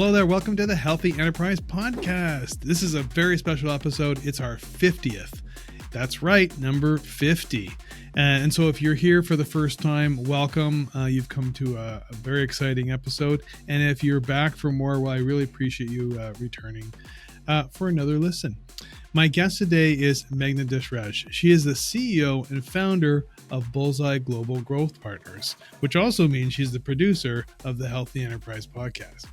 Hello there. Welcome to the Healthy Enterprise Podcast. This is a very special episode. It's our 50th. That's right, number 50. And so if you're here for the first time, welcome. You've come to a very exciting episode. And if you're back for more, well, I really appreciate you returning for another listen. My guest today is Meghna Deshraj. She is the CEO and founder of Bullzeye Global Growth Partners, which also means she's the producer of the Healthy Enterprise Podcast.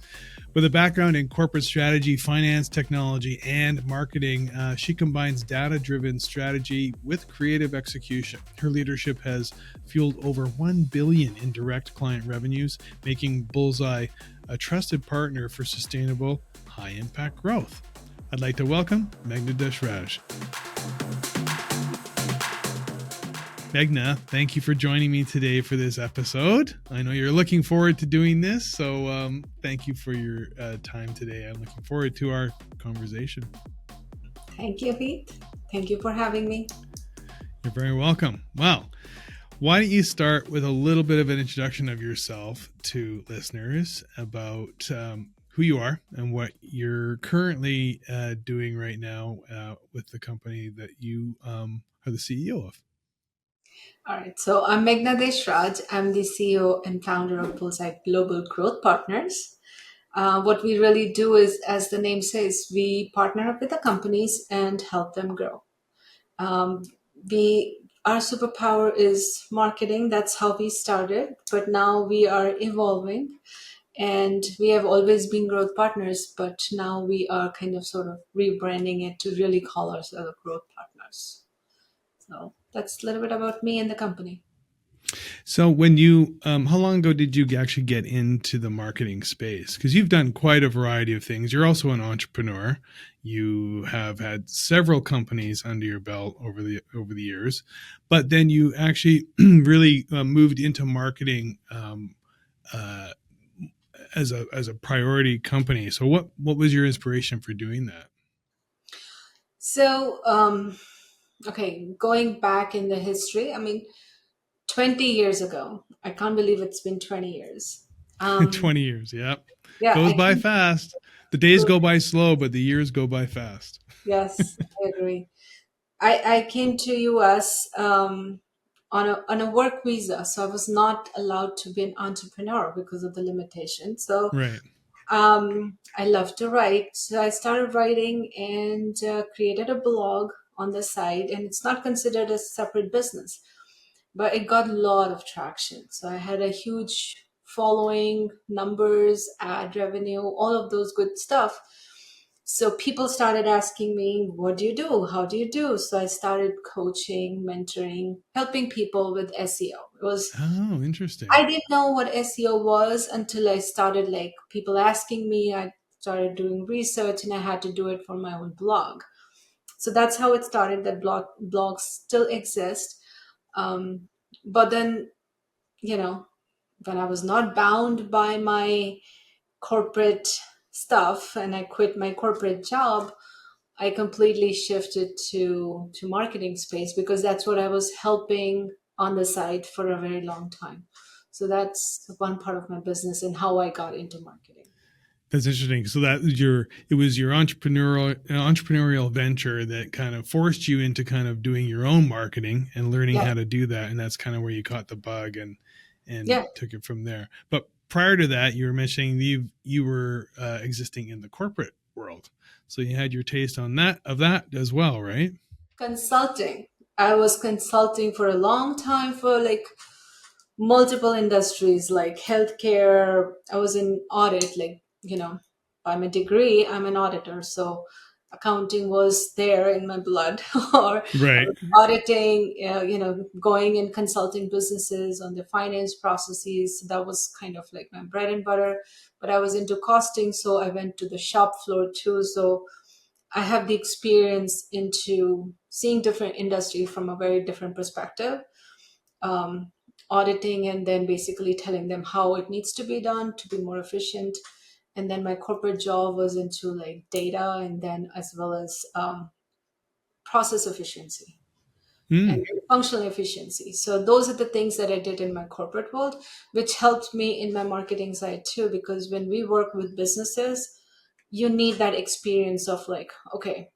With a background in corporate strategy, finance, technology, and marketing, she combines data-driven strategy with creative execution. Her leadership has fueled over $1 billion in direct client revenues, making Bullzeye a trusted partner for sustainable, high-impact growth. I'd like to welcome Meghna Deshraj. Meghna, thank you for joining me today for this episode. I know you're looking forward to doing this, so thank you for your time today. I'm looking forward to our conversation. Thank you, Pete. Thank you for having me. You're very welcome. Well, why don't you start with a little bit of an introduction of yourself to listeners about who you are and what you're currently doing right now with the company that you are the CEO of. All right. So I'm Meghna Deshraj. I'm the CEO and founder of Bullzeye Global Growth Partners. What we really do is, as the name says, we partner up with the companies and help them grow. Our superpower is marketing. That's how we started. But now we are evolving. And we have always been growth partners, but now we are kind of sort of rebranding it to really call ourselves growth partners. So that's a little bit about me and the company. So when you, how long ago did you actually get into the marketing space? Because you've done quite a variety of things. You're also an entrepreneur. You have had several companies under your belt over the years, but then you actually really moved into marketing as a priority company. So what was your inspiration for doing that? So, going back in the history, 20 years ago, I can't believe it's been 20 years. 20 years. Yep. Yeah. Goes by fast. The days go by slow, but the years go by fast. Yes, I agree. I came to US on a work visa, so I was not allowed to be an entrepreneur because of the limitations. So right. I love to write, so I started writing and created a blog on the side, and it's not considered a separate business, but it got a lot of traction. So I had a huge following, numbers, ad revenue, all of those good stuff. So people started asking me, what do you do? How do you do? So I started coaching, mentoring, helping people with SEO. It was interesting. I didn't know what SEO was until I started people asking me. I started doing research and I had to do it for my own blog. So that's how it started. That blogs still exist. But then, when I was not bound by my corporate stuff and I quit my corporate job, I completely shifted to marketing space because that's what I was helping on the side for a very long time. So that's one part of my business and how I got into marketing. That's interesting. So it was your entrepreneurial venture that kind of forced you into kind of doing your own marketing and learning how to do that. And that's kind of where you caught the bug and took it from there. But prior to that, you were mentioning you were existing in the corporate world. So you had your taste of that as well, right? Consulting. I was consulting for a long time for multiple industries like healthcare. I was in audit, by my degree, I'm an auditor. So accounting was there in my blood or right. auditing, going and consulting businesses on the finance processes. That was kind of like my bread and butter, but I was into costing. So I went to the shop floor too. So I have the experience into seeing different industry from a very different perspective, auditing and then basically telling them how it needs to be done to be more efficient. And then my corporate job was into data and then as well as process efficiency. and Mm. functional efficiency. So those are the things that I did in my corporate world, which helped me in my marketing side too, because when we work with businesses, you need that experience of like, okay,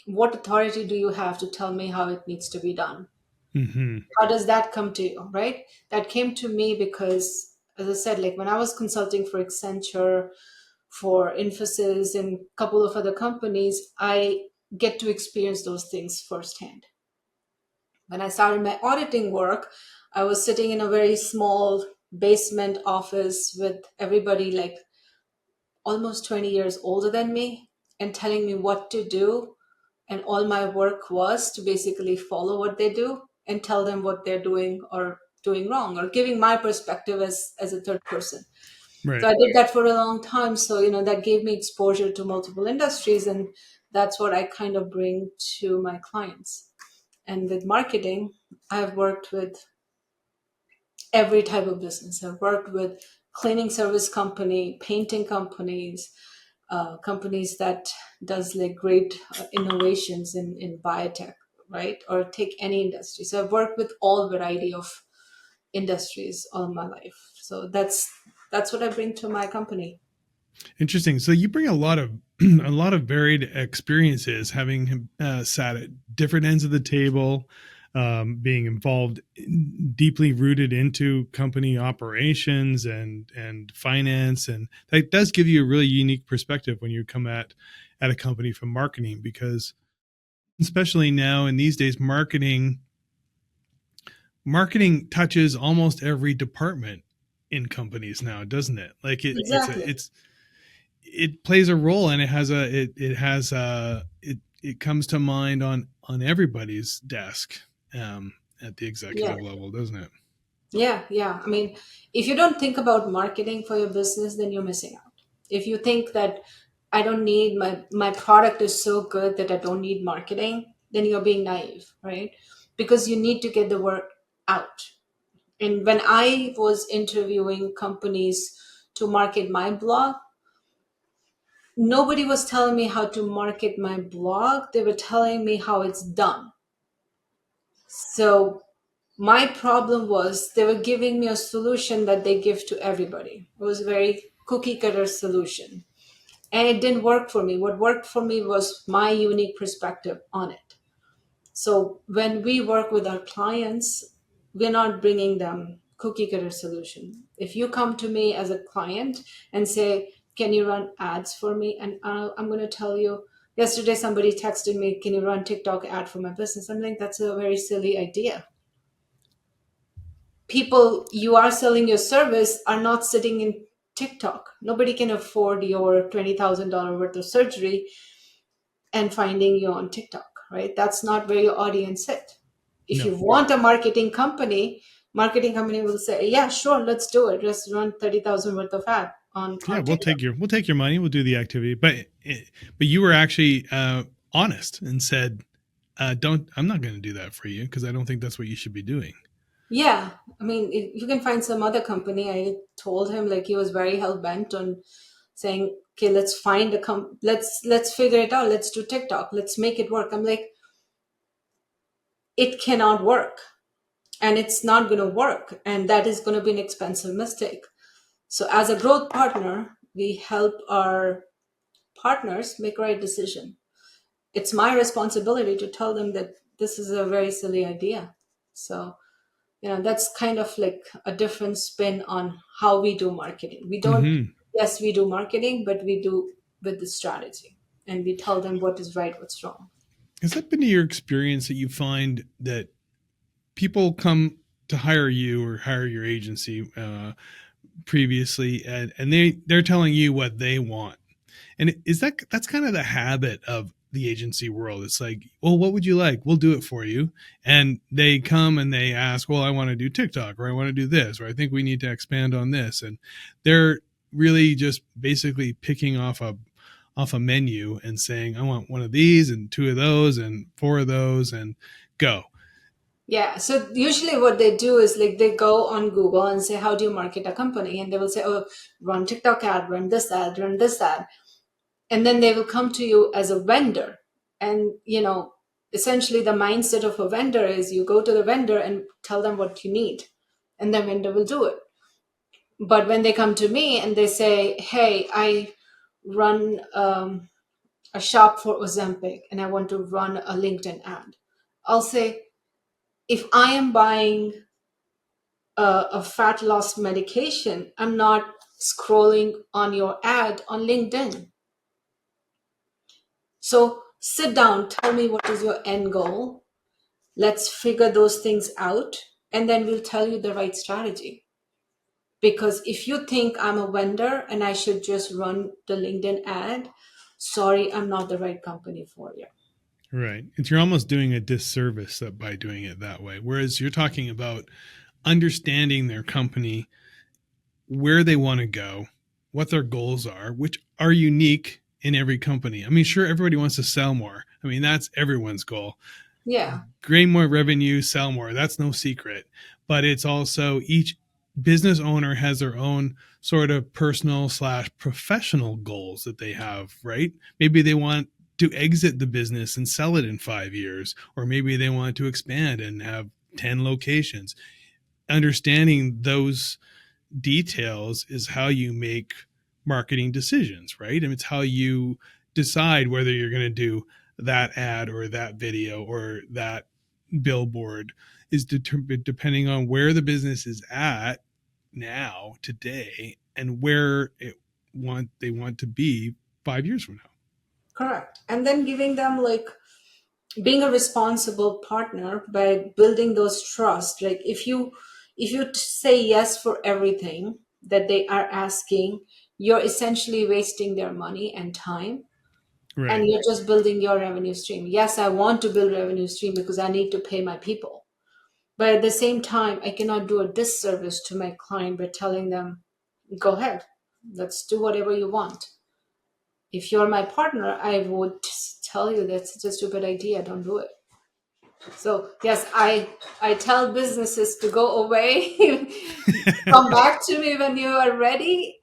what authority do you have to tell me how it needs to be done? Hmm. How does that come to you, right? That came to me because, as I said, like when I was consulting for Accenture, for Infosys, and a couple of other companies, I get to experience those things firsthand. When I started my auditing work, I was sitting in a very small basement office with everybody like almost 20 years older than me and telling me what to do. And all my work was to basically follow what they do and tell them what they're doing or doing wrong, or giving my perspective as a third person. So Right. I did that for a long time. So, that gave me exposure to multiple industries. And that's what I kind of bring to my clients. And with marketing, I've worked with every type of business. I've worked with cleaning service company, painting companies, companies that does like great innovations in biotech, right? Or take any industry. So I've worked with all variety of industries all my life. So that's what I bring to my company. Interesting. So you bring a lot of a lot of varied experiences, having sat at different ends of the table, being involved, deeply rooted into company operations and finance, and that does give you a really unique perspective when you come at a company from marketing, because especially now in these days, marketing touches almost every department in companies now, doesn't it? Like Exactly. it plays a role, and it has it comes to mind on everybody's desk, at the Yeah. executive level, doesn't it? Yeah, yeah. I mean, if you don't think about marketing for your business, then you're missing out. If you think that I don't need my product is so good that I don't need marketing, then you're being naive, right? Because you need to get the word out. And when I was interviewing companies to market my blog, nobody was telling me how to market my blog. They were telling me how it's done. So my problem was they were giving me a solution that they give to everybody. It was a very cookie cutter solution. And it didn't work for me. What worked for me was my unique perspective on it. So when we work with our clients, we're not bringing them cookie cutter solution. If you come to me as a client and say, "Can you run ads for me?" and I'm going to tell you, yesterday somebody texted me, "Can you run TikTok ad for my business?" I'm like, that's a very silly idea. People you are selling your service are not sitting in TikTok. Nobody can afford your $20,000 worth of surgery and finding you on TikTok, right? That's not where your audience sit. If No. you want a marketing company will say, "Yeah, sure, let's do it. Let's run 30,000 worth of ad Yeah, on TikTok." we'll take your money, we'll do the activity, but you were actually honest and said, don't I'm not going to do that for you, because I don't think that's what you should be doing. Yeah, I mean, you can find some other company. I told him like he was very hell bent on saying, "Okay, let's find let's figure it out. Let's do TikTok. Let's make it work." I'm like, it cannot work, and it's not going to work, and that is going to be an expensive mistake. So, as a growth partner, we help our partners make right decision. It's my responsibility to tell them that this is a very silly idea. So that's kind of like a different spin on how we do marketing. We don't, Hmm. yes, we do marketing, but we do with the strategy, and we tell them what is right, what's wrong. Has that been your experience, that you find that people come to hire you or hire your agency previously, and they're telling you what they want, and is that's kind of the habit of the agency world? It's like, well, what would you like? We'll do it for you. And they come and they ask, well, I want to do TikTok, or I want to do this, or I think we need to expand on this. And they're really just basically picking off a menu and saying, I want one of these and two of those and four of those, and go. Yeah. So usually what they do is like they go on Google and say, "How do you market a company?" And they will say, "Oh, run TikTok ad, run this ad, run this ad." And then they will come to you as a vendor. And Essentially, the mindset of a vendor is you go to the vendor and tell them what you need, and the vendor will do it. But when they come to me and they say, hey, I run a shop for Ozempic and I want to run a LinkedIn ad, I'll say, if I am buying a fat loss medication, I'm not scrolling on your ad on LinkedIn. So sit down, tell me what is your end goal. Let's figure those things out, and then we'll tell you the right strategy. Because if you think I'm a vendor and I should just run the LinkedIn ad, sorry, I'm not the right company for you. Right. It's you're almost doing a disservice by doing it that way. Whereas you're talking about understanding their company, where they want to go, what their goals are, which are unique in every company. I mean, sure, everybody wants to sell more. I mean, that's everyone's goal. Yeah. Gain more revenue, sell more. That's no secret. But it's also each business owner has their own sort of personal slash professional goals that they have, right? Maybe they want to exit the business and sell it in 5 years, or maybe they want to expand and have 10 locations. Understanding those details is how you make marketing decisions, right? And it's how you decide whether you're going to do that ad or that video or that billboard is depending on where the business is at now today and where they want to be 5 years from now. Correct. And then giving them like being a responsible partner by building those trust. Like if you say yes for everything that they are asking, you're essentially wasting their money and time, Right. and you're just building your revenue stream. Yes, I want to build revenue stream because I need to pay my people. But at the same time, I cannot do a disservice to my client by telling them, go ahead, let's do whatever you want. If you're my partner, I would tell you that's just a stupid idea. Don't do it. So yes, I tell businesses to go away. Come back to me when you are ready.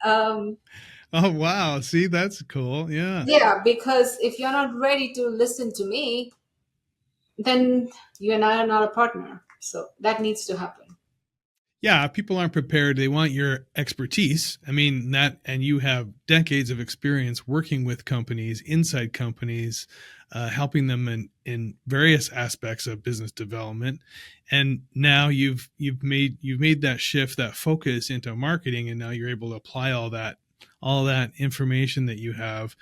Oh, wow. See, that's cool. Yeah. Yeah, because if you're not ready to listen to me, then you and I are not a partner. So that needs to happen. Yeah, people aren't prepared. They want your expertise. I mean, and you have decades of experience working with companies, inside companies, helping them in various aspects of business development. And now you've made that shift, that focus into marketing, and now you're able to apply all that information that you have,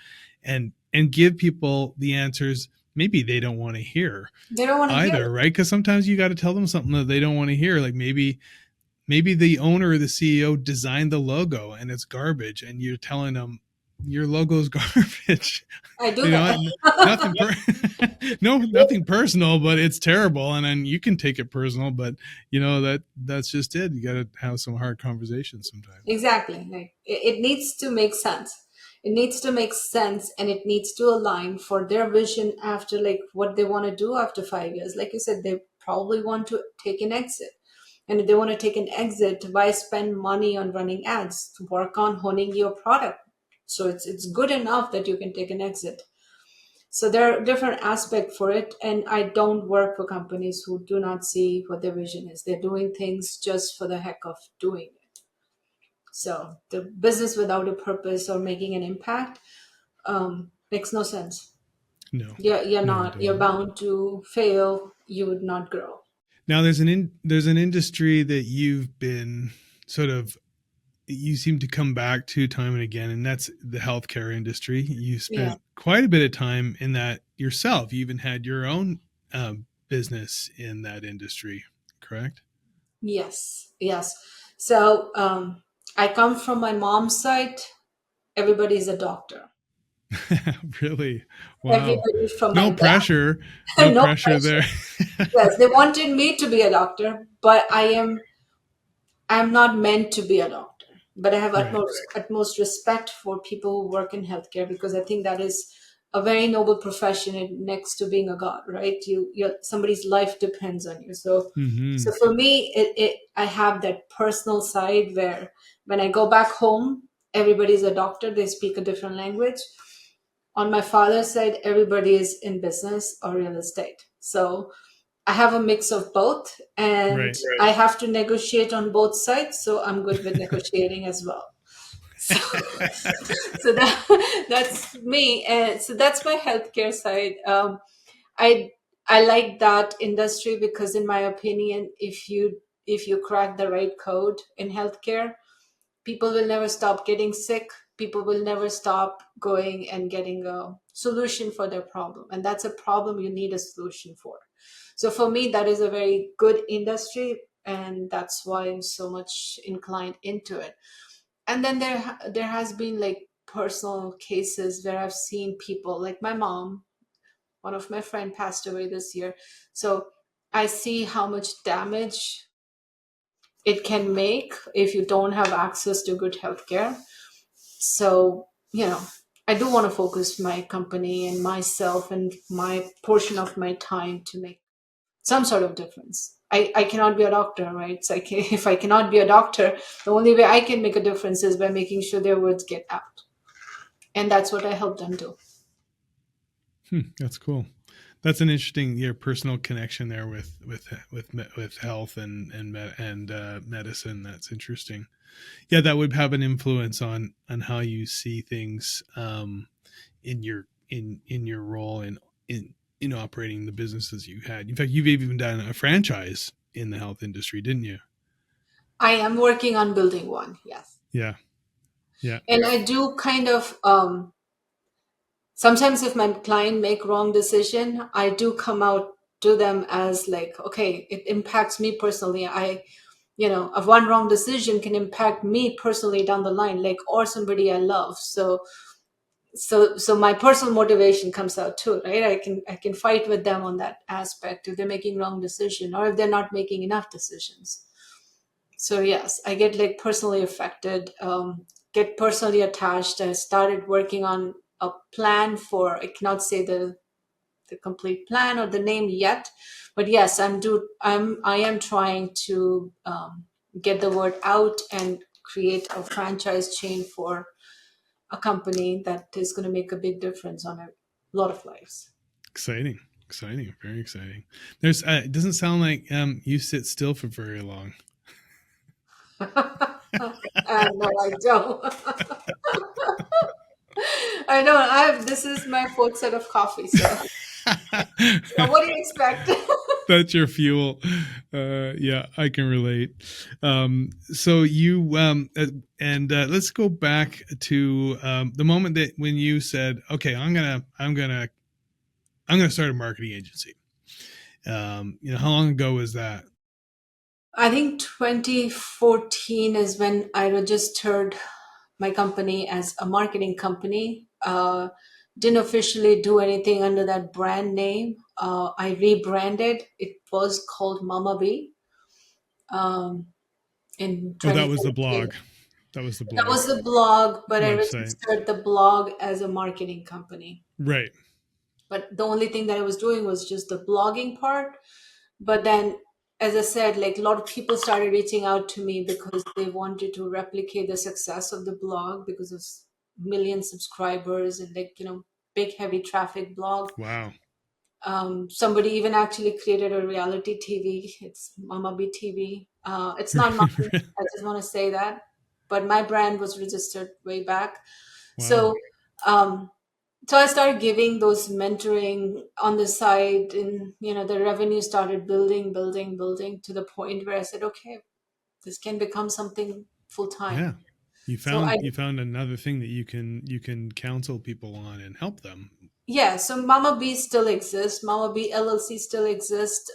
and give people the answers maybe they don't want to hear They don't want to hear either, it. right? Because sometimes you got to tell them something that they don't want to hear, like maybe the owner or the CEO designed the logo and it's garbage, and you're telling them your logo's garbage. I do You know, that. nothing no, nothing personal, but it's terrible, and then you can take it personal, but that's just it. You got to have some hard conversations sometimes. Exactly. Like it needs to make sense. It needs to make sense, and it needs to align for their vision after like what they want to do after 5 years. Like you said, they probably want to take an exit. And if they want to take an exit, why spend money on running ads? To work on honing your product. So it's good enough that you can take an exit. So there are different aspects for it. And I don't work for companies who do not see what their vision is. They're doing things just for the heck of doing it. So the business without a purpose or making an impact makes no sense. No, You're no, it not. You're doesn't. bound to fail. You would not grow. Now there's an industry that you've been sort of you seem to come back to time and again, and that's the healthcare industry. You Yeah. spent quite a bit of time in that yourself. You even had your own business in that industry, correct? Yes. Yes. So I come from my mom's side. Everybody's a doctor. Really? Wow. Everybody from my No dad. pressure. No No pressure there. pressure. Yes, they wanted me to be a doctor, but I'm not meant to be a doctor, but I have Right. utmost respect for people who work in healthcare because I think that is a very noble profession next to being a god, right? Somebody's life depends on you. So Hmm. for me, I have that personal side where when I go back home, everybody's a doctor. They speak a different language. On my father's side, everybody is in business or real estate. So I have a mix of both, and Right. I have to negotiate on both sides. So I'm good with negotiating as well. So, so that's me, and so that's my healthcare side. I I like that industry because, in my opinion, if you crack the right code in healthcare, people will never stop getting sick. People will never stop going and getting a solution for their problem, and that's a problem you need a solution for. So for me, that is a very good industry, and that's why I'm so much inclined into it. And then there has been like personal cases where I've seen people, like my mom, one of my friend passed away this year. So I see how much damage it can make if you don't have access to good healthcare. So, I do want to focus my company and myself and my portion of my time to make some sort of difference. I cannot be a doctor, right? So if I cannot be a doctor, the only way I can make a difference is by making sure their words get out. And that's what I help them do. That's cool. That's an interesting, personal connection there with health and medicine. That's interesting. Yeah, that would have an influence on how you see things, in your role in operating the businesses you had. In fact, you've even done a franchise in the health industry, didn't you? I am working on building one, yes. Yeah, yeah. And I do kind of sometimes if my client make wrong decision, I do come out to them as like, okay, it impacts me personally. Of one wrong decision can impact me personally down the line, like, or somebody I love. So my personal motivation comes out too, right? I can fight with them on that aspect if they're making wrong decision or if they're not making enough decisions. So yes, I get like personally affected, get personally attached. I started working on a plan for, I cannot say the complete plan or the name yet, but yes, I am trying to get the word out and create a franchise chain for a company that is going to make a big difference on a lot of lives. Exciting, exciting, very exciting. There's it doesn't sound like you sit still for very long. No, I don't. I don't. This is my fourth set of coffee, so what do you expect? That's your fuel. Yeah, I can relate. So you and let's go back to the moment that when you said, "Okay, I'm gonna start a marketing agency." How long ago was that? I think 2014 is when I registered my company as a marketing company. Didn't officially do anything under that brand name. I rebranded. It was called Mama B in Oh, that was the 2014. blog. That was the That blog was the blog, but I website. registered the blog as a marketing company. Right. But the only thing that I was doing was just the blogging part. But then, as I said, like a lot of people started reaching out to me because they wanted to replicate the success of the blog because of million subscribers and like, big heavy traffic blog. Wow. Somebody even actually created a reality TV. It's Mama B TV. It's not mine. I just want to say that. But my brand was registered way back. Wow. So, um, so I started giving those mentoring on the side, and the revenue started building, building, building to the point where I said, okay, this can become something full time. Yeah. You So I found you found another thing that you can counsel people on and help them. Yeah, so Mama B still exists. Mama B LLC still exists.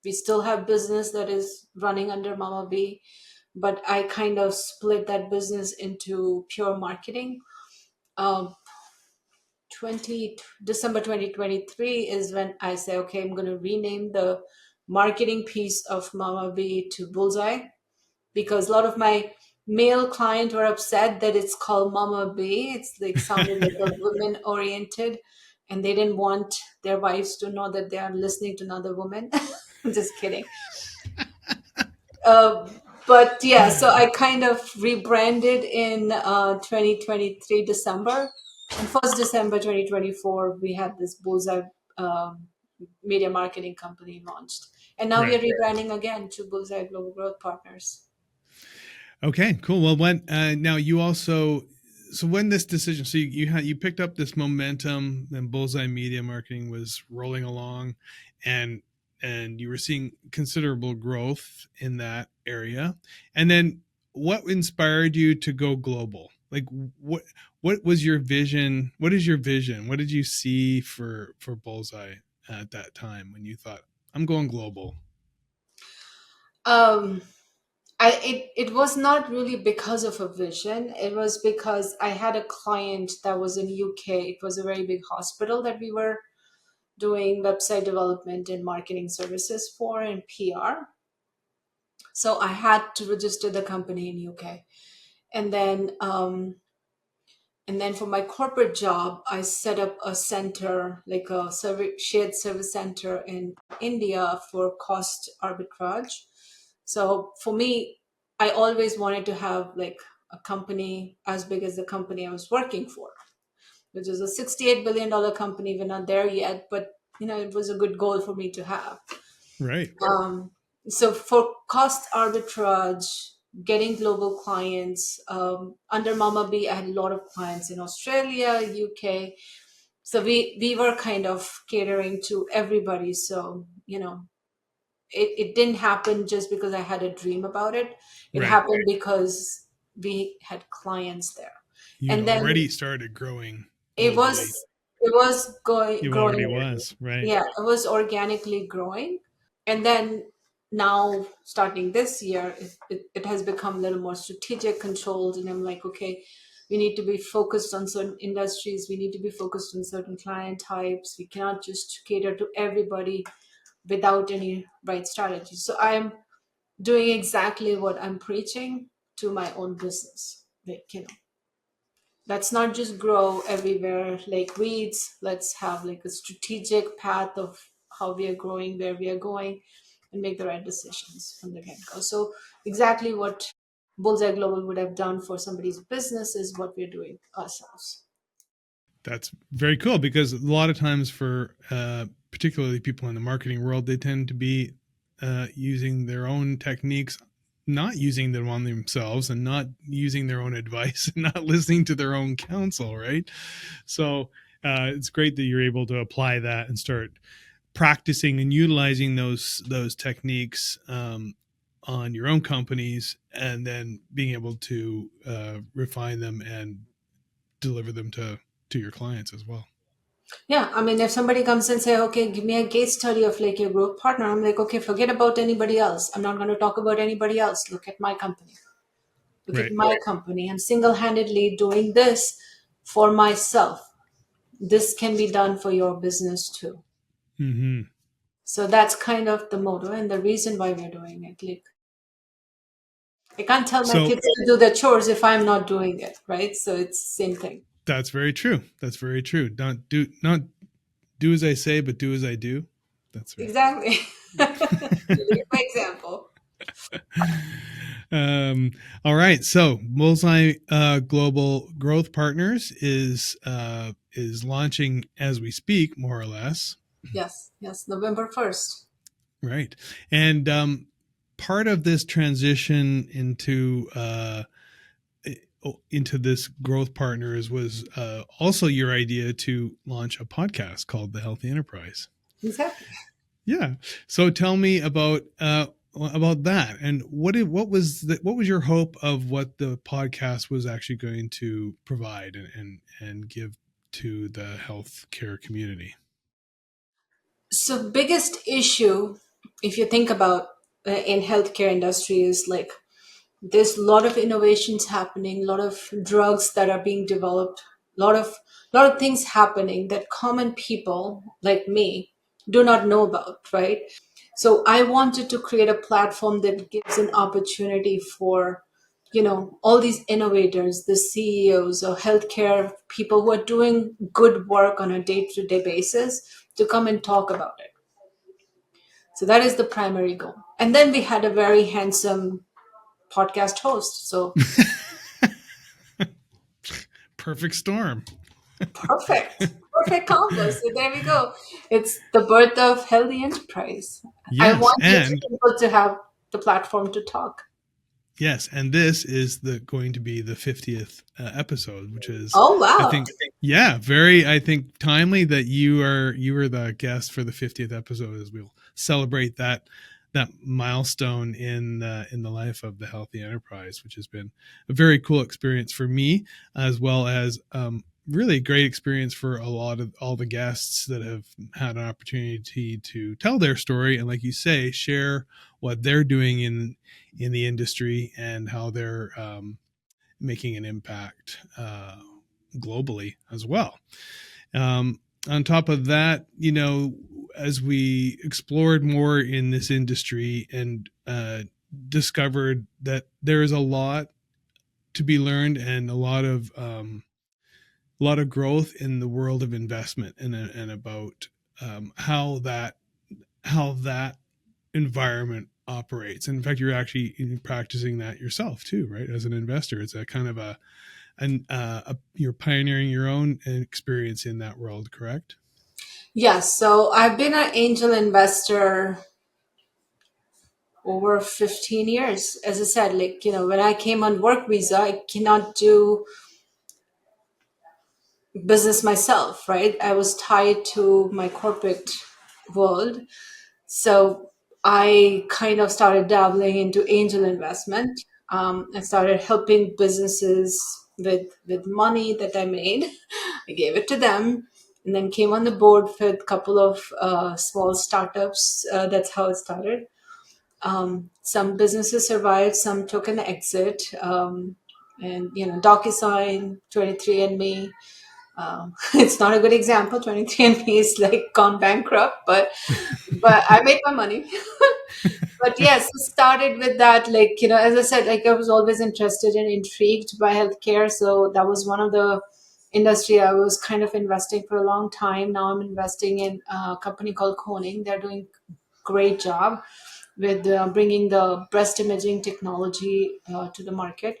We still have business that is running under Mama B, but I kind of split that business into pure marketing. Um, 20 December 2023 is when I say, okay, I'm going to rename the marketing piece of Mama B to Bullzeye, because a lot of my male clients were upset that it's called Mama B. It's like sounded like a women oriented, and they didn't want their wives to know that they are listening to another woman. Just kidding. Uh, but yeah, so I kind of rebranded in 2023 December, and first December 2024 we had this Bullseye media marketing company launched. And now we are Right. rebranding again to Bullzeye Global Growth Partners. Okay, cool. Well, when now you also, so when this decision, so you picked up this momentum, and Bullseye Media Marketing was rolling along, and you were seeing considerable growth in that area. And then what inspired you to go global? Like what was your vision? What is your vision? What did you see for Bullseye at that time when you thought, I'm going global? Um, it was not really because of a vision. It was because I had a client that was in UK. It was a very big hospital that we were doing website development and marketing services for and PR. So I had to register the company in UK. And then for my corporate job, I set up a center, like a shared service center in India for cost arbitrage. So for me, I always wanted to have like a company as big as the company I was working for, which is a $68 billion company. We're not there yet, but it was a good goal for me to have. Right. Um, so for cost arbitrage, getting global clients, under Mama B, I had a lot of clients in Australia, UK. So we were kind of catering to everybody. So, it didn't happen just because I had a dream about it. It Right. happened because we had clients there. You'd And then already started growing it was globally. it was going You growing. already was, right? Yeah, it was organically growing. And then now starting this year, it has become a little more strategic, controlled, and I'm like, okay, we need to be focused on certain industries, we need to be focused on certain client types, we cannot just cater to everybody without any right strategy. So I'm doing exactly what I'm preaching to my own business. Like, let's not just grow everywhere like weeds. Let's have like a strategic path of how we are growing, where we are going, and make the right decisions from the get-go. So exactly what Bullseye Global would have done for somebody's business is what we're doing ourselves. That's very cool because a lot of times for particularly people in the marketing world, they tend to be using their own techniques, not using them on themselves and not using their own advice and not listening to their own counsel, right? So it's great that you're able to apply that and start practicing and utilizing those techniques on your own companies, and then being able to refine them and deliver them to your clients as well. Yeah, I mean, if somebody comes and say, okay, give me a case study of like your growth partner, I'm like, okay, forget about anybody else. I'm not going to talk about anybody else. Look at my company. Look at Right. my company. I'm single-handedly doing this for myself. This can be done for your business too. Mm-hmm. So that's kind of the motto and the reason why we're doing it. Like, I can't tell my So kids to do the chores if I'm not doing it, right? So it's the same thing. that's very true. That's very true. Not do as I say, but do as I do. That's right. Exactly. Lead by example. um, all right. So Bullseye Global Growth Partners is launching as we speak, more or less. Yes, yes, November 1st. Right. And part of this transition into this growth partners was also your idea to launch a podcast called The Healthy Enterprise. Exactly. Yeah. So tell me about that, and what was your hope of what the podcast was actually going to provide and give to the healthcare community. So biggest issue, if you think about in healthcare industry, is like there's a lot of innovations happening, a lot of drugs that are being developed, a lot of things happening that common people like me do not know about, right? So I wanted to create a platform that gives an opportunity for all these innovators, the CEOs or healthcare people who are doing good work on a day-to-day basis to come and talk about it. So that is the primary goal. And then we had a very handsome podcast host. So Perfect storm. perfect. Perfect combo. So there we go. It's the birth of healthy enterprise. I Yes, want different and people to have the platform to talk. yes, and this is the going to be the 50th episode, which is, Oh I wow. think, yeah, very, I think, timely that you are the guest for the 50th episode, as we'll celebrate that milestone in the life of the healthy enterprise, which has been a very cool experience for me, as well as really a great experience for a lot of all the guests that have had an opportunity to tell their story and, like you say, share what they're doing in the industry and how they're making an impact globally as well. On top of that, as we explored more in this industry and discovered that there is a lot to be learned and a lot of growth in the world of investment and about how that environment operates. And in fact, you're actually practicing that yourself too, right? As an investor, it's a kind of you're pioneering your own experience in that world, correct? Yes, so I've been an angel investor over 15 years. As I said, like, when I came on work visa, I cannot do business myself, right? I was tied to my corporate world. So I kind of started dabbling into angel investment. I started helping businesses with money that I made. I gave it to them, and then came on the board with a couple of small startups. That's how it started. Some businesses survived, some took an exit, and DocuSign, 23andMe. It's not a good example. 23andMe is like gone bankrupt, but I made my money. But yes, it started with that. Like, as I said, like I was always interested and intrigued by healthcare. So that was one of the industry I was kind of investing for a long time. Now I'm investing in a company called Koning. They're doing great job with bringing the breast imaging technology to the market.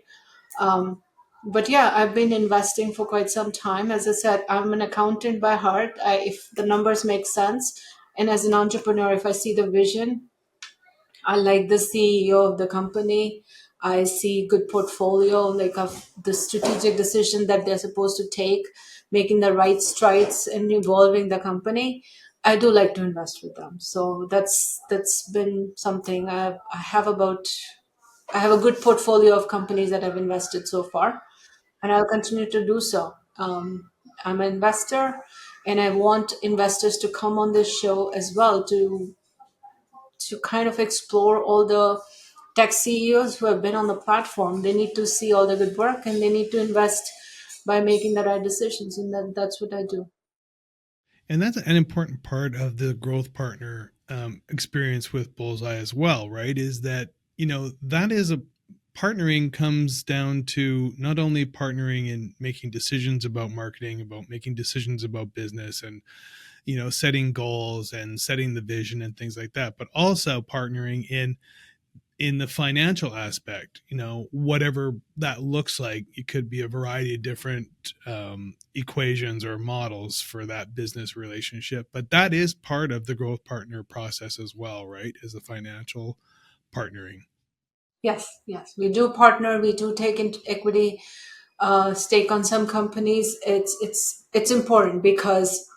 Um, but yeah, I've been investing for quite some time. As I said, I'm an accountant by heart. If the numbers make sense, and as an entrepreneur, if I see the vision, I like the CEO of the company. I see good portfolio, like of the strategic decision that they're supposed to take, making the right strides and evolving the company. I do like to invest with them. So that's been something I have a good portfolio of companies that I've invested so far, and I'll continue to do so. I'm an investor, and I want investors to come on this show as well to kind of explore all the tech CEOs who have been on the platform. They need to see all the good work, and they need to invest by making the right decisions, and that's what I do. And that's an important part of the growth partner experience with Bullseye as well, right? Is that, that is a partnering comes down to not only partnering in making decisions about marketing, about making decisions about business and, setting goals and setting the vision and things like that, but also partnering in the financial aspect, whatever that looks like. It could be a variety of different equations or models for that business relationship, but that is part of the growth partner process as well, right? Is the financial partnering. Yes, yes, we do partner. We do take into equity stake on some companies. It's important because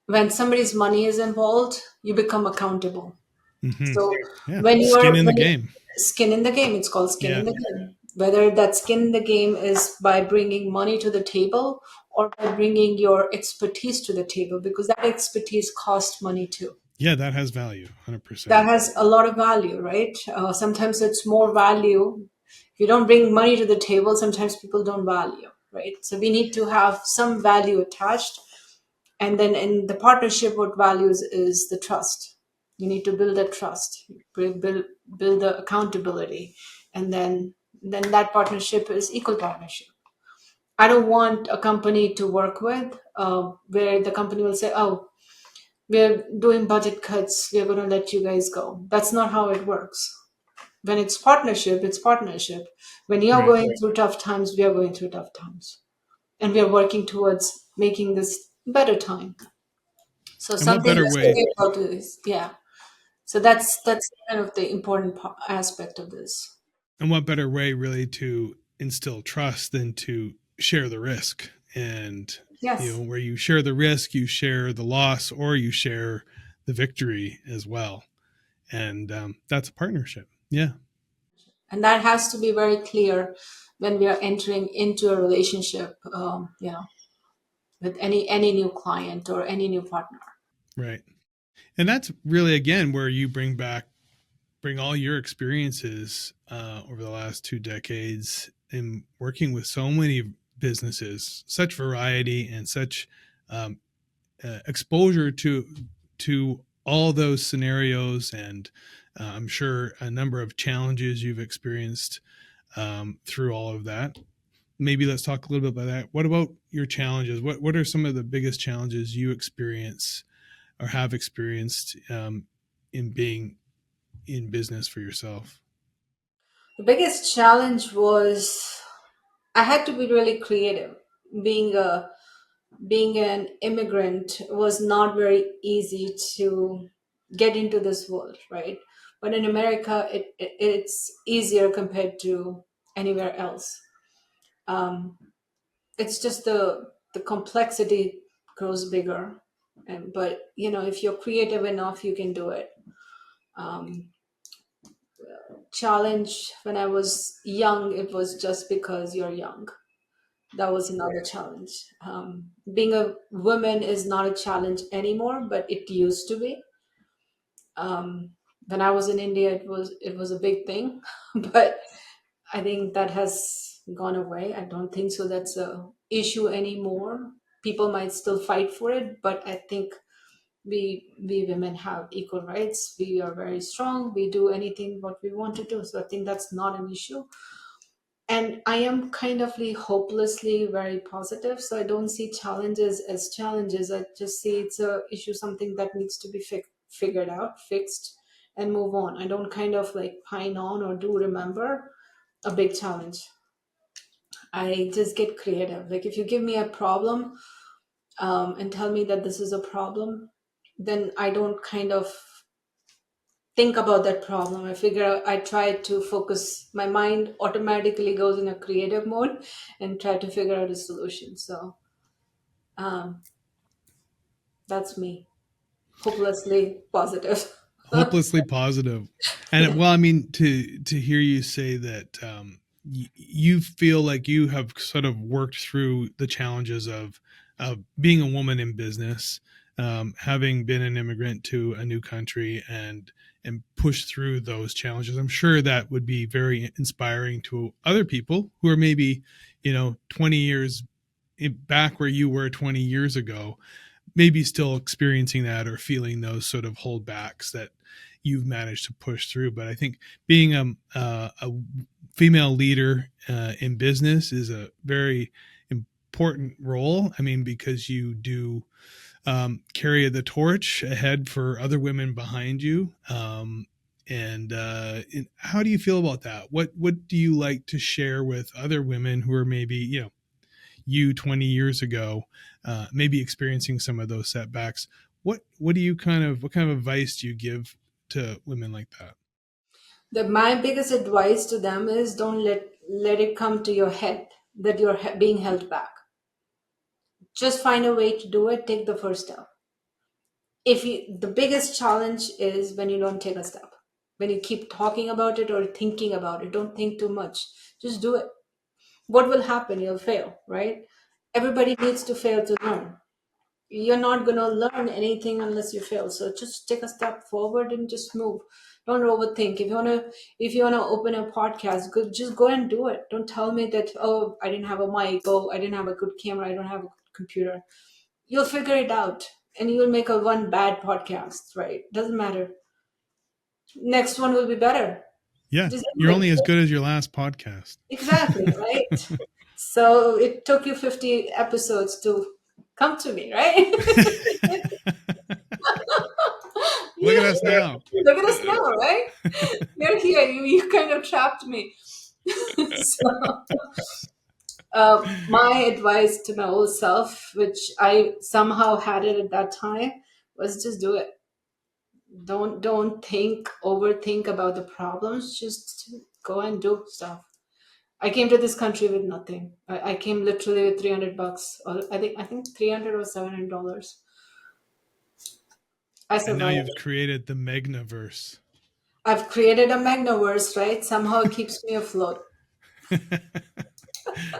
when somebody's money is involved, you become accountable. Hmm. So Yeah, when you skin are in the when you, game. skin in the game, it's called skin in Yeah. the game. Whether that skin in the game is by bringing money to the table or by bringing your expertise to the table, because that expertise costs money too. Yeah, that has value, That 100%. has a lot of value, right? Sometimes it's more value. If you don't bring money to the table, sometimes people don't value, right? So we need to have some value attached, and then in the partnership, what values is the trust. You need to build that trust, build the accountability, and then that partnership is equal partnership. I don't want a company to work with where the company will say, oh, we're doing budget cuts, we're going to let you guys go. That's not how it works. When it's partnership, it's partnership. When you're Right. going through tough times, we are going through tough times, and we are working towards making this better time. So And what something better to way? say about this, yeah. So that's kind of the important aspect of this. And what better way really to instill trust than to share the risk? And Yes. where you share the risk, you share the loss, or you share the victory as well. And that's a partnership. Yeah. And that has to be very clear when we are entering into a relationship, with any new client or any new partner. Right. And that's really again where you bring all your experiences over the last 2 decades in working with so many businesses, such variety and such um, exposure to all those scenarios, and I'm sure a number of challenges you've experienced through all of that. Maybe let's talk a little bit about that. What about your challenges? What are some of the biggest challenges you experience or have experienced in being in business for yourself? The biggest challenge was I had to be really creative. Being a being an immigrant was not very easy to get into this world, right? But in America, it's easier compared to anywhere else. Um, it's just the complexity grows bigger, and but if you're creative enough, you can do it. Um, Challenge when I was young, it was just because you're young. That was another challenge. Being a woman is not a challenge anymore, but it used to be. Um, when I was in India, it was a big thing, but I think that has gone away. I don't think so. That's a issue anymore. People might still fight for it, but I think we women have equal rights. We are very strong. We do anything what we want to do. So I think that's not an issue. And I am kind of hopelessly very positive, so I don't see challenges as challenges. I just see it's a issue, something that needs to be figured out, fixed, and move on. I don't kind of pine on or do remember a big challenge. I just get creative. Like if you give me a problem, and tell me that this is a problem, then I don't kind of think about that problem. I try to focus, my mind automatically goes in a creative mode and try to figure out a solution. So um, that's me, hopelessly positive. Hopelessly positive. And well, I mean, to hear you say that you feel like you have sort of worked through the challenges of being a woman in business, having been an immigrant to a new country, and push through those challenges. I'm sure that would be very inspiring to other people who are maybe 20 years back where you were 20 years ago, maybe still experiencing that or feeling those sort of holdbacks that you've managed to push through. But I think being a female leader in business is a very important role. I mean, because you do carry the torch ahead for other women behind you. And how do you feel about that? What do you like to share with other women who are maybe you 20 years ago, maybe experiencing some of those setbacks? What do you what kind of advice do you give to women like that? My biggest advice to them is don't let it come to your head that you're being held back. Just find a way to do it. Take the first step. If you The biggest challenge is when you don't take a step, when you keep talking about it or thinking about it. Don't think too much, just do it. What will happen? You'll fail, right? Everybody needs to fail to learn. You're not going to learn anything unless you fail. So just take a step forward and just move. Don't overthink. If you want to open a podcast, just go and do it. Don't tell me that, oh, I didn't have a mic, oh, I didn't have a good camera, I don't have a good computer. You'll figure it out, and you'll make a one bad podcast, right? Doesn't matter. Next one will be better. Yeah, Just do you're it. only as good as your last podcast. Exactly, right? So it took you 50 episodes to come to me, right? Look at Yeah, us now. look at us now, right? You're here. You kind of trapped me. So My advice to my old self, which I somehow had it at that time, was just do it. Don't think, overthink about the problems. Just go and do stuff. I came to this country with nothing. I came literally with $300, or I think $300 or $700. I And now survived. you've created the Megnaverse. I've created a Magnaverse, right? Somehow it keeps me afloat.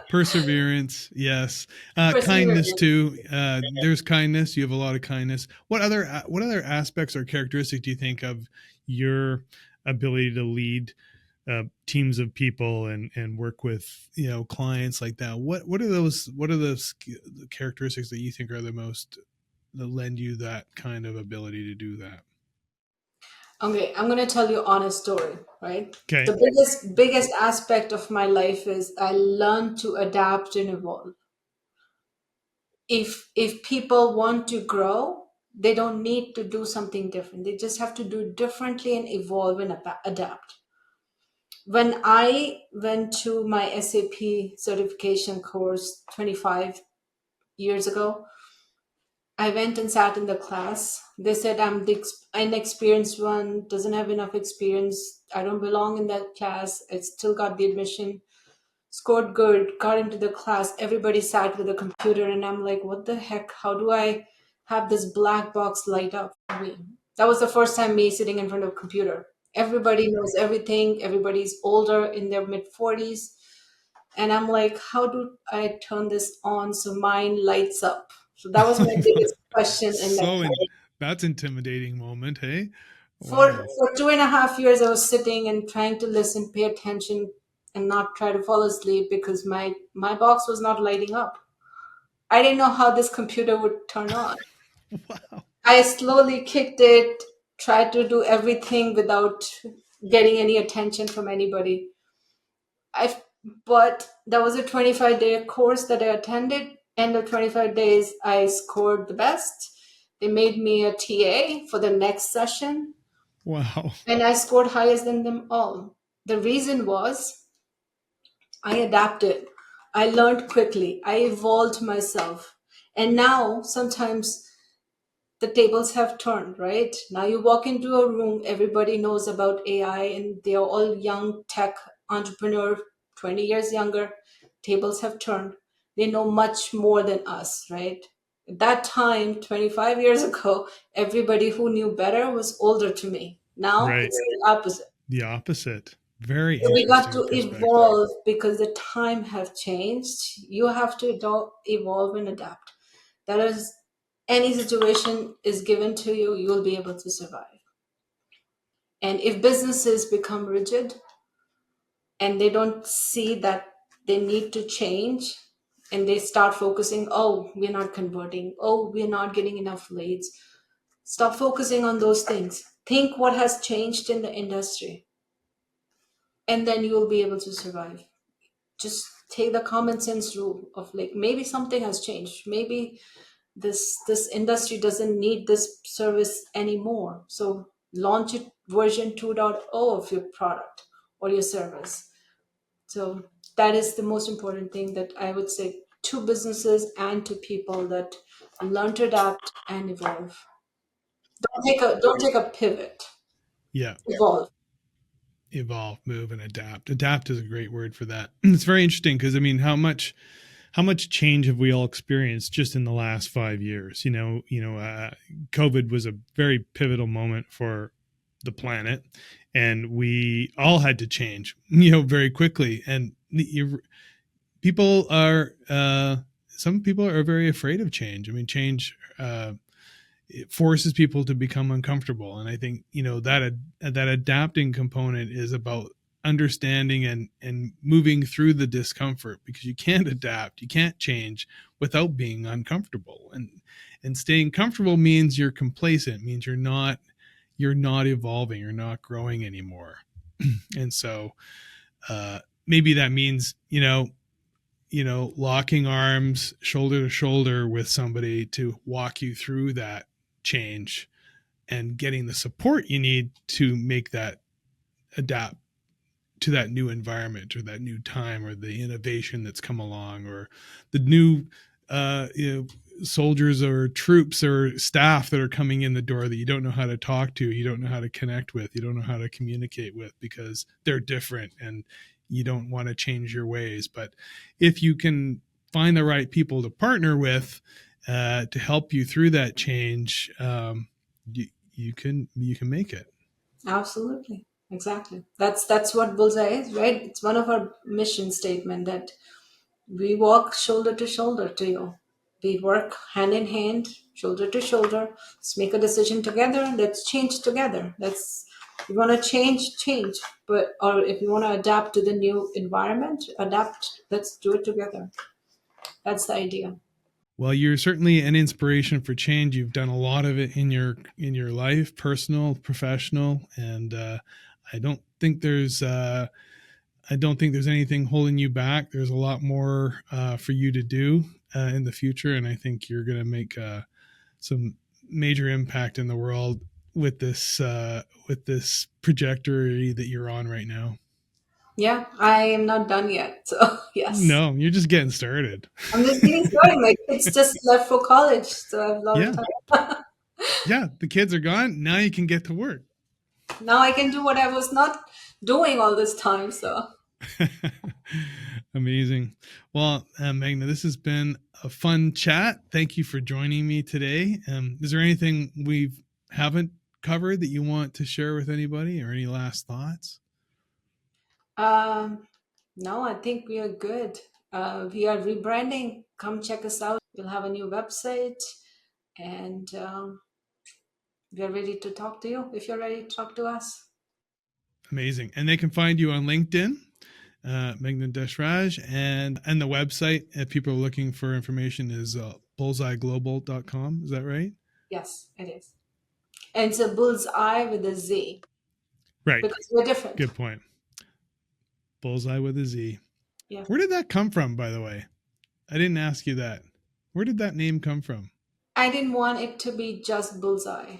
Perseverance, yes. Kindness Perseverance. too. There's kindness. You have a lot of kindness. What other aspects or characteristics do you think of your ability to lead teams of people and work with clients like that? What are those? What are the characteristics that you think are the most that lend you that kind of ability to do that? Okay, I'm gonna tell you honest story, right? The Okay. biggest aspect of my life is I learned to adapt and evolve. If people want to grow, they don't need to do something different. They just have to do it differently and evolve and adapt. When I went to my SAP certification course 25 years ago, I went and sat in the class. They said I'm the inexperienced one, doesn't have enough experience. I don't belong in that class. I still got the admission, scored good, got into the class. Everybody sat with a computer, and I'm like, what the heck? How do I have this black box light up for me? That was the first time me sitting in front of a computer. Everybody knows everything. Everybody's older in their mid 40s. And I'm like, how do I turn this on so mine lights up? So that was my biggest question in that so in, time. that's intimidating moment. Hey, For wow. 2.5 years, I was sitting and trying to listen, pay attention, and not try to fall asleep because my box was not lighting up. I didn't know how this computer would turn on. Wow. I slowly kicked it, tried to do everything without getting any attention from anybody. I but that was a 25-day course that I attended. End of 25 days, I scored the best. They made me a TA for the next session, Wow. and I scored highest than them all. The reason was I adapted. I learned quickly. I evolved myself. And now sometimes the tables have turned, right? Now you walk into a room, everybody knows about AI, and they're all young tech entrepreneur, 20 years younger. Tables have turned. They know much more than us, right? At that time, 25 years ago, everybody who knew better was older to me. Now Right. it's the opposite. The opposite. Very So we got interesting to perspective. evolve because the time have changed. You have to evolve and adapt. That is, any situation is given to you, you will be able to survive. And if businesses become rigid and they don't see that they need to change, and they start focusing, oh, we're not converting, oh, we're not getting enough leads, stop focusing on those things. Think what has changed in the industry, and then you will be able to survive. Just take the common sense rule of like, maybe something has changed, maybe this industry doesn't need this service anymore, so launch it version 2.0 of your product or your service. So that is the most important thing that I would say to businesses and to people, that learn to adapt and evolve. Don't take a pivot. Yeah. Evolve. Evolve, move, and adapt. Adapt is a great word for that. It's very interesting because I mean, how much change have we all experienced just in the last 5 years? COVID was a very pivotal moment for the planet, and we all had to change, very quickly. And people are, some people are very afraid of change. I mean, change. It forces people to become uncomfortable, and I think that adapting component is about understanding and moving through the discomfort, because you can't adapt, you can't change without being uncomfortable, and staying comfortable means you're complacent, means you're not evolving, you're not growing anymore. And so maybe that means locking arms shoulder to shoulder with somebody to walk you through that change and getting the support you need to make that adapt to that new environment or that new time or the innovation that's come along or the new soldiers or troops or staff that are coming in the door that you don't know how to talk to, you don't know how to connect with, you don't know how to communicate with because they're different and you don't want to change your ways. But if you can find the right people to partner with to help you through that change, you can make it. Absolutely. Exactly. That's what Bullseye is, right? It's one of our mission statement that we walk shoulder to shoulder to you. We work hand in hand, shoulder to shoulder. Let's make a decision together. Let's change together. You want to change, but or if you want to adapt to the new environment, adapt. Let's do it together. That's the idea. Well, you're certainly an inspiration for change. You've done a lot of it in your life, personal, professional, and I don't think there's anything holding you back. There's a lot more for you to do in the future, and I think you're going to make some major impact in the world with this trajectory that you're on right now. Yeah, I am not done yet. So yes. No, you're just getting started. I'm just getting started. My kids just left for college, so I have a lot of time. Yeah, the kids are gone. Now you can get to work. Now I can do what I was not doing all this time. So amazing. Well, Meghna, this has been a fun chat. Thank you for joining me today. Is there anything we haven't covered that you want to share with anybody or any last thoughts? no, I think we are good. We are rebranding. Come check us out. We'll have a new website, and we are ready to talk to you if you're ready to talk to us. Amazing. And they can find you on LinkedIn, Meghna Deshraj, and the website, if people are looking for information, is bullzeyeglobal.com. Is that right? Yes, it is. And it's a bullseye with a Z. Right. Because we're different. Good point. Bullseye with a Z. Yeah. Where did that come from, by the way? I didn't ask you that. Where did that name come from? I didn't want it to be just Bullseye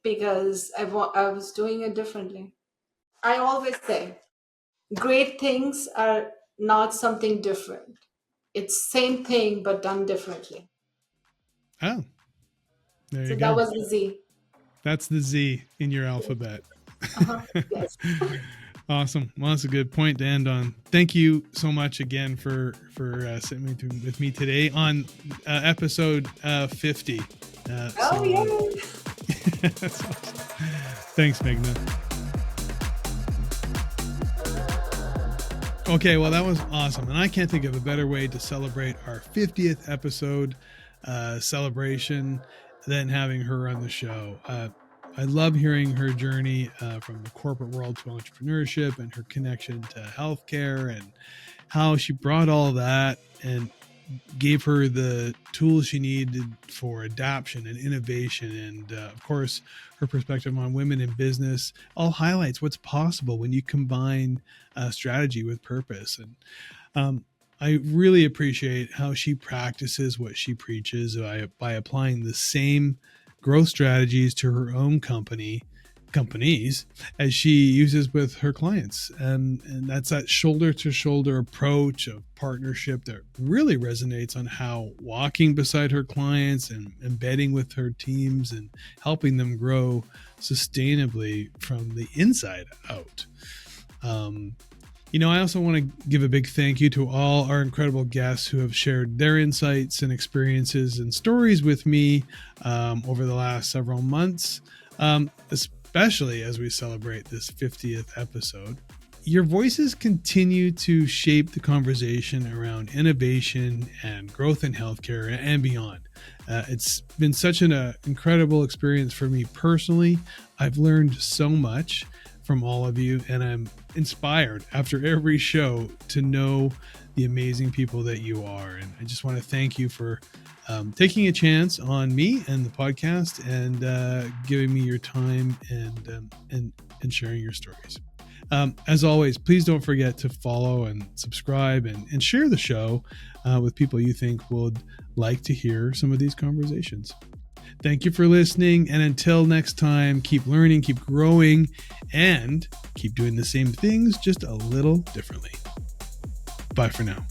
because I was doing it differently. I always say great things are not something different. It's same thing but done differently. Oh, there you go. So that was the Z. That's the Z in your alphabet. Yes. Awesome. Well, that's a good point to end on. Thank you so much again for sitting with me today on episode 50. Yeah. That's awesome. Thanks, Meghna. Okay, well, that was awesome. And I can't think of a better way to celebrate our 50th episode celebration than having her on the show. I love hearing her journey from the corporate world to entrepreneurship and her connection to healthcare and how she brought all that and gave her the tools she needed for adaptation and innovation. And of course, her perspective on women in business all highlights what's possible when you combine strategy with purpose. And I really appreciate how she practices what she preaches by applying the same growth strategies to her own companies as she uses with her clients. And that's that shoulder to shoulder approach of partnership that really resonates on how walking beside her clients and embedding with her teams and helping them grow sustainably from the inside out. I also want to give a big thank you to all our incredible guests who have shared their insights and experiences and stories with me over the last several months, especially as we celebrate this 50th episode. Your voices continue to shape the conversation around innovation and growth in healthcare and beyond. It's been such an incredible experience for me personally. I've learned so much from all of you, and I'm inspired after every show to know the amazing people that you are. And I just want to thank you for taking a chance on me and the podcast and giving me your time and sharing your stories. As always, please don't forget to follow and subscribe and share the show with people you think would like to hear some of these conversations. Thank you for listening. And until next time, keep learning, keep growing, and keep doing the same things just a little differently. Bye for now.